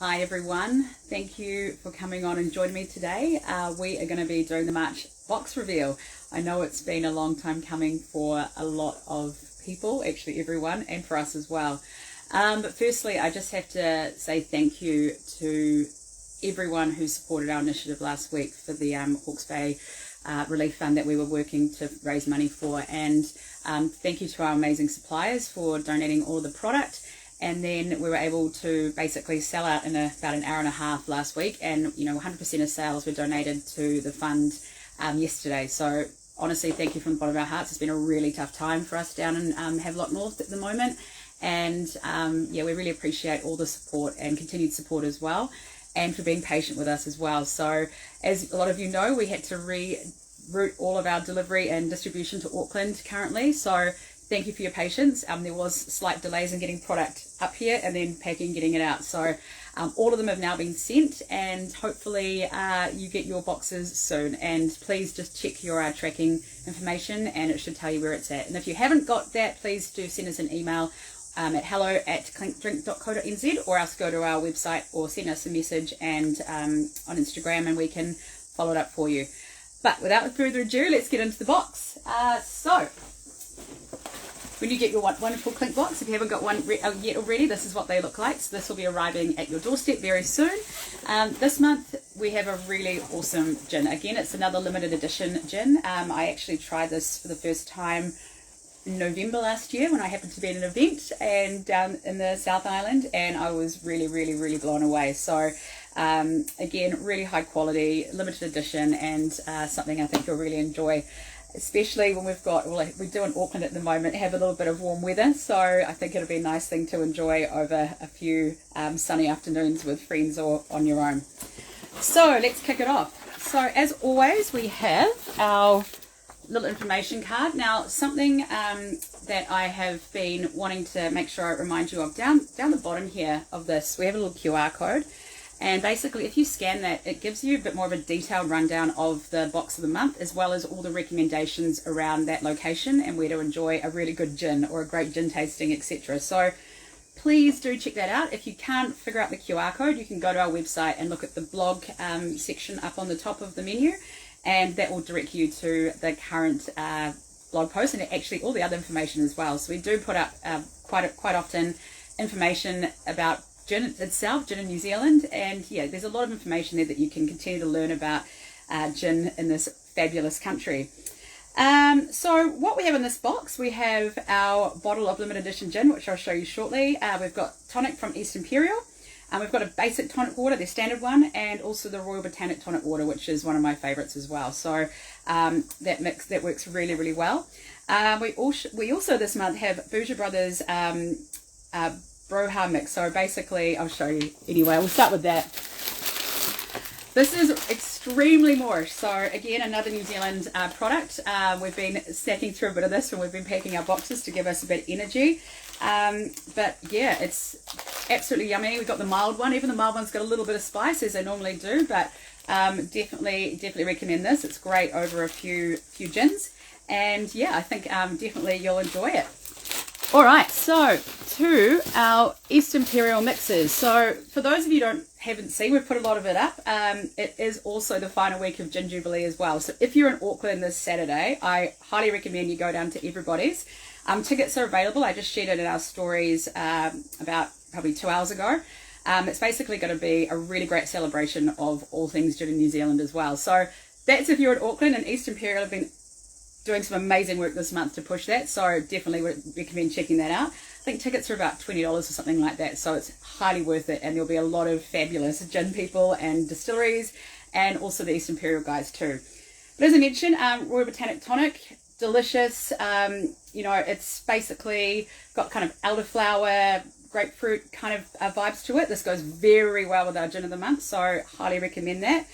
Hi everyone, thank you for coming on and joining me today. We are going to be doing the March box reveal. I know it's been a long time coming for a lot of people, actually everyone, and for us as well. But firstly, I just have to say thank you to everyone who supported our initiative last week for the Hawke's Bay Relief Fund that we were working to raise money for. And thank you to our amazing suppliers for donating all of the product. And then we were able to basically sell out in about an hour and a half last week, and 100% of sales were donated to the fund yesterday. So honestly, thank you from the bottom of our hearts. It's been a really tough time for us down in Havelock North at the moment, and we really appreciate all the support and continued support as well, and for being patient with us as well. So as a lot of you know, we had to reroute all of our delivery and distribution to Auckland currently, so thank you for your patience. There was slight delays in getting product up here and then packing, getting it out. So all of them have now been sent, and hopefully you get your boxes soon. And please just check your tracking information, and it should tell you where it's at. And if you haven't got that, please do send us an email at hello@clinkdrink.co.nz, or else go to our website or send us a message and on Instagram, and we can follow it up for you. But without further ado, let's get into the box. So when you get your wonderful Clink box, if you haven't got one yet already, this is what they look like. So this will be arriving at your doorstep very soon. This month we have a really awesome gin. Again, it's another limited edition gin. I actually tried this for the first time in November last year when I happened to be at an event and down in the South Island, and I was really blown away. So again, really high quality, limited edition, and something I think you'll really enjoy, especially when we've got, well, we do in Auckland at the moment have a little bit of warm weather, so I think it'll be a nice thing to enjoy over a few sunny afternoons with friends or on your own. So let's kick it off. So as always, we have our little information card. Now, something that I have been wanting to make sure I remind you of, down the bottom here of this, we have a little QR code. And basically, if you scan that, it gives you a bit more of a detailed rundown of the box of the month, as well as all the recommendations around that location and where to enjoy a really good gin or a great gin tasting, etc. So please do check that out. If you can't figure out the QR code, you can go to our website and look at the blog section up on the top of the menu, and that will direct you to the current blog post and actually all the other information as well. So we do put up quite often information about gin itself, gin in New Zealand, and there's a lot of information there that you can continue to learn about gin in this fabulous country. So what we have in this box, we have our bottle of limited edition gin, which I'll show you shortly. We've got tonic from East Imperial, and we've got a basic tonic water, the standard one, and also the Royal Botanic tonic water, which is one of my favorites as well. So that works really well. We also this month have Bhuja Brothers Broha mix. So basically, I'll show you anyway. We'll start with that. This is extremely moorish. So again, another New Zealand product. We've been snacking through a bit of this when we've been packing our boxes to give us a bit of energy. But yeah, it's absolutely yummy. We've got the mild one. Even the mild one's got a little bit of spice, as they normally do. But definitely recommend this. It's great over a few gins. And yeah, I think definitely you'll enjoy it. All right, so to our East Imperial mixes. So for those of you who haven't seen, we've put a lot of it up. It is also the final week of Gin Jubilee as well. So if you're in Auckland this Saturday, I highly recommend you go down to Everybody's. Tickets are available. I just shared it in our stories about probably 2 hours ago. It's basically going to be a really great celebration of all things gin in New Zealand as well. So that's if you're in Auckland, and East Imperial have been doing some amazing work this month to push that, so definitely would recommend checking that out. I think tickets are about $20 or something like that, so it's highly worth it, and there'll be a lot of fabulous gin people and distilleries, and also the East Imperial guys too. But as I mentioned, Royal Botanic Tonic, delicious. It's basically got kind of elderflower, grapefruit kind of vibes to it. This goes very well with our gin of the month, so highly recommend that.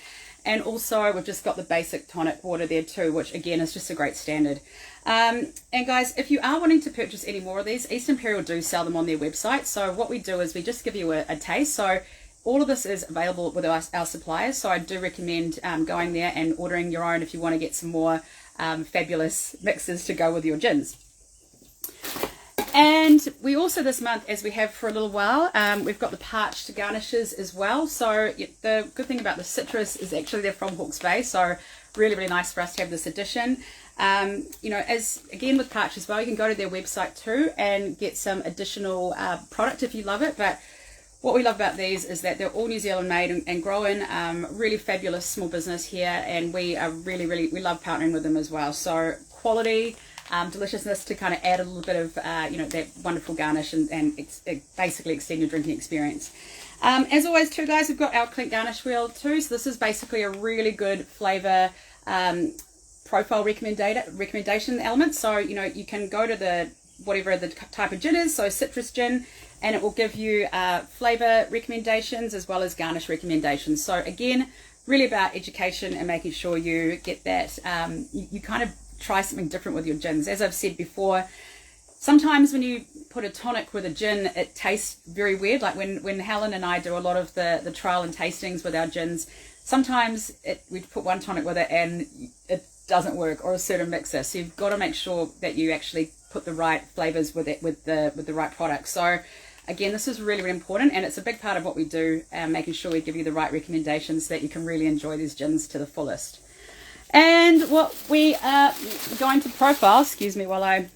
And also we've just got the basic tonic water there too, which again is just a great standard. And guys, if you are wanting to purchase any more of these, East Imperial do sell them on their website. So what we do is we just give you a taste. So all of this is available with our suppliers. So I do recommend going there and ordering your own if you want to get some more fabulous mixes to go with your gins. And And we also this month, as we have for a little while, we've got the parched garnishes as well. So the good thing about the citrus is actually they're from Hawke's Bay, so really, really nice for us to have this addition. You know, as again with parch as well, you can go to their website too and get some additional product if you love it. But what we love about these is that they're all New Zealand made and grown, really fabulous small business here, and we are really, we love partnering with them as well. So quality, deliciousness to kind of add a little bit of, you know, that wonderful garnish and basically extend your drinking experience. As always too, guys, we've got our Clink garnish wheel too. So this is basically a really good flavour profile recommendation element. So, you know, you can go to the whatever the type of gin is, so citrus gin, and it will give you flavour recommendations as well as garnish recommendations. So again, really about education and making sure you get that, you kind of try something different with your gins. As I've said before, sometimes when you put a tonic with a gin, it tastes very weird. Like when Helen and I do a lot of the trial and tastings with our gins, sometimes we put one tonic with it and it doesn't work, or a certain mixer. So you've got to make sure that you actually put the right flavors with it, with the right product. So again, this is really, really important, and it's a big part of what we do, making sure we give you the right recommendations so that you can really enjoy these gins to the fullest. And what we are going to profile, excuse me while I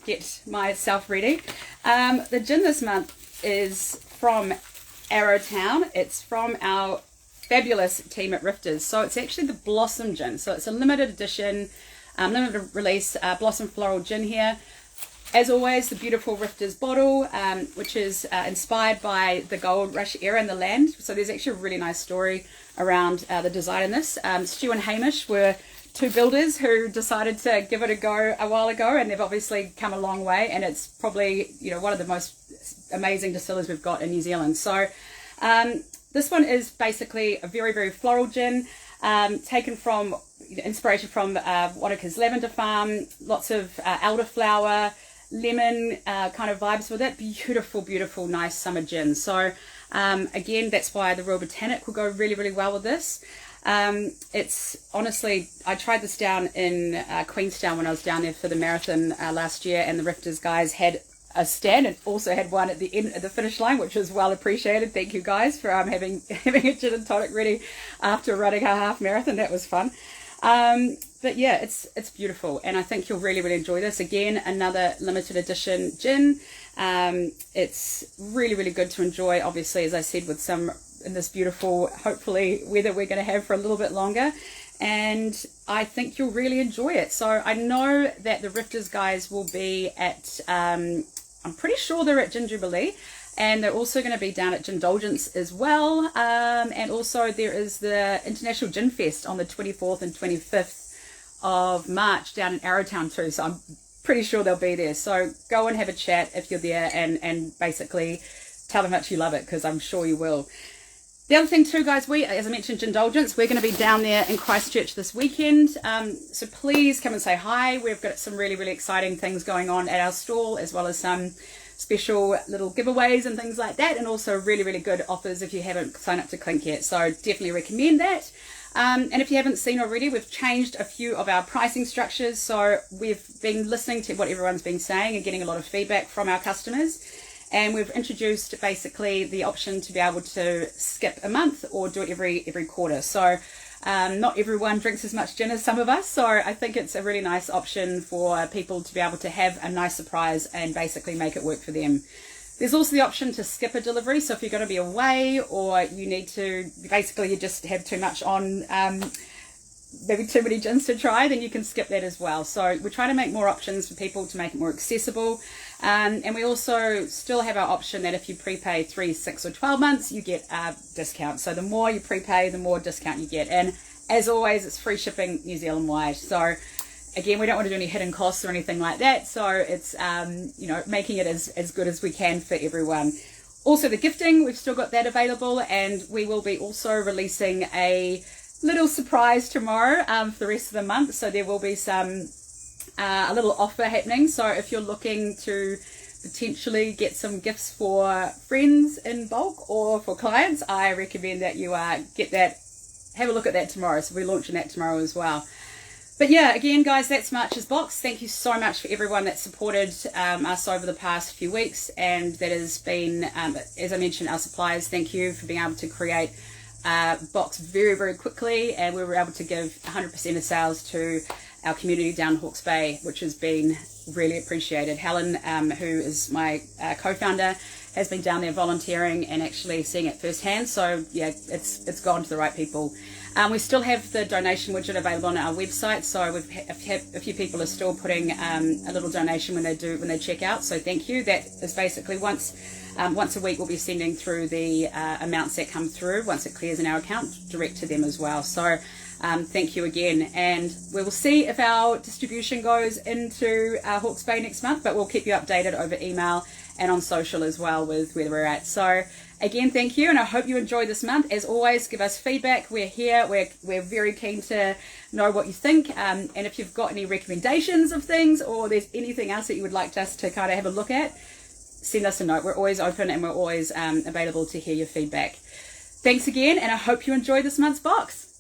get myself ready. The gin this month is from Arrowtown. It's from our fabulous team at Rifters. So it's actually the Blossom Gin. So it's a limited edition, limited release Blossom Floral Gin here. As always, the beautiful Rifters bottle, which is inspired by the gold rush era in the land. So there's actually a really nice story around the design in this. Stu and Hamish were two builders who decided to give it a go a while ago, and they've obviously come a long way, and it's probably, you know, one of the most amazing distillers we've got in New Zealand. So this one is basically a very, very floral gin, taken from inspiration from Wanaka's lavender farm, lots of elderflower, lemon kind of vibes with it. Beautiful, beautiful, nice summer gin. So again, that's why the Royal Botanic will go really, really well with this. It's honestly, I tried this down in Queenstown when I was down there for the marathon last year, and the Rifters guys had a stand and also had one at the end at the finish line, which was well appreciated. Thank you guys for having a gin and tonic ready after running a half marathon. That was fun. But yeah, it's beautiful, and I think you'll really, really enjoy this. Again, another limited edition gin. It's really, really good to enjoy, obviously, as I said, with some in this beautiful, hopefully, weather we're going to have for a little bit longer. And I think you'll really enjoy it. So I know that the Rifters guys will be at, I'm pretty sure they're at Gin Jubilee, and they're also going to be down at Gindulgence as well. And also there is the International Gin Fest on the 24th and 25th of March down in Arrowtown too. So I'm pretty sure they'll be there. So go and have a chat if you're there, and basically tell them how much you love it, because I'm sure you will. The other thing too, guys, as I mentioned, Gindulgence, we're going to be down there in Christchurch this weekend. So please come and say hi. We've got some really, really exciting things going on at our stall, as well as some special little giveaways and things like that, and also really, really good offers if you haven't signed up to Clink yet. So definitely recommend that. And if you haven't seen already, we've changed a few of our pricing structures. So we've been listening to what everyone's been saying and getting a lot of feedback from our customers. And we've introduced basically the option to be able to skip a month or do it every quarter. So not everyone drinks as much gin as some of us. So I think it's a really nice option for people to be able to have a nice surprise and basically make it work for them. There's also the option to skip a delivery. So if you're going to be away, or you need to, basically you just have too much on, maybe too many gins to try, then you can skip that as well. So we're trying to make more options for people to make it more accessible. And we also still have our option that if you prepay 3, 6 or 12 months, you get a discount. So the more you prepay, the more discount you get. And as always, it's free shipping New Zealand wide. So again, we don't want to do any hidden costs or anything like that. So it's, you know, making it as good as we can for everyone. Also the gifting, we've still got that available, and we will be also releasing a little surprise tomorrow for the rest of the month. So there will be some a little offer happening. So if you're looking to potentially get some gifts for friends in bulk or for clients, I recommend that you get that, have a look at that tomorrow. So we're launching that tomorrow as well. But yeah, again, guys, that's March's box. Thank you so much for everyone that supported us over the past few weeks, and that has been, as I mentioned, our suppliers. Thank you for being able to create a box very, very quickly, and we were able to give 100% of sales to our community down Hawke's Bay, which has been really appreciated. Helen, who is my co-founder, has been down there volunteering and actually seeing it firsthand. So yeah, it's gone to the right people. We still have the donation widget available on our website, so we've had a few people are still putting a little donation when they check out. So thank you. That is basically once a week we'll be sending through the amounts that come through once it clears in our account direct to them as well. So thank you again, and we will see if our distribution goes into Hawke's Bay next month, but we'll keep you updated over email and on social as well with where we're at. So again, thank you, and I hope you enjoyed this month. As always, give us feedback. We're here. We're very keen to know what you think, and if you've got any recommendations of things, or there's anything else that you would like us to kind of have a look at, send us a note. We're always open, and we're always available to hear your feedback. Thanks again, and I hope you enjoyed this month's box.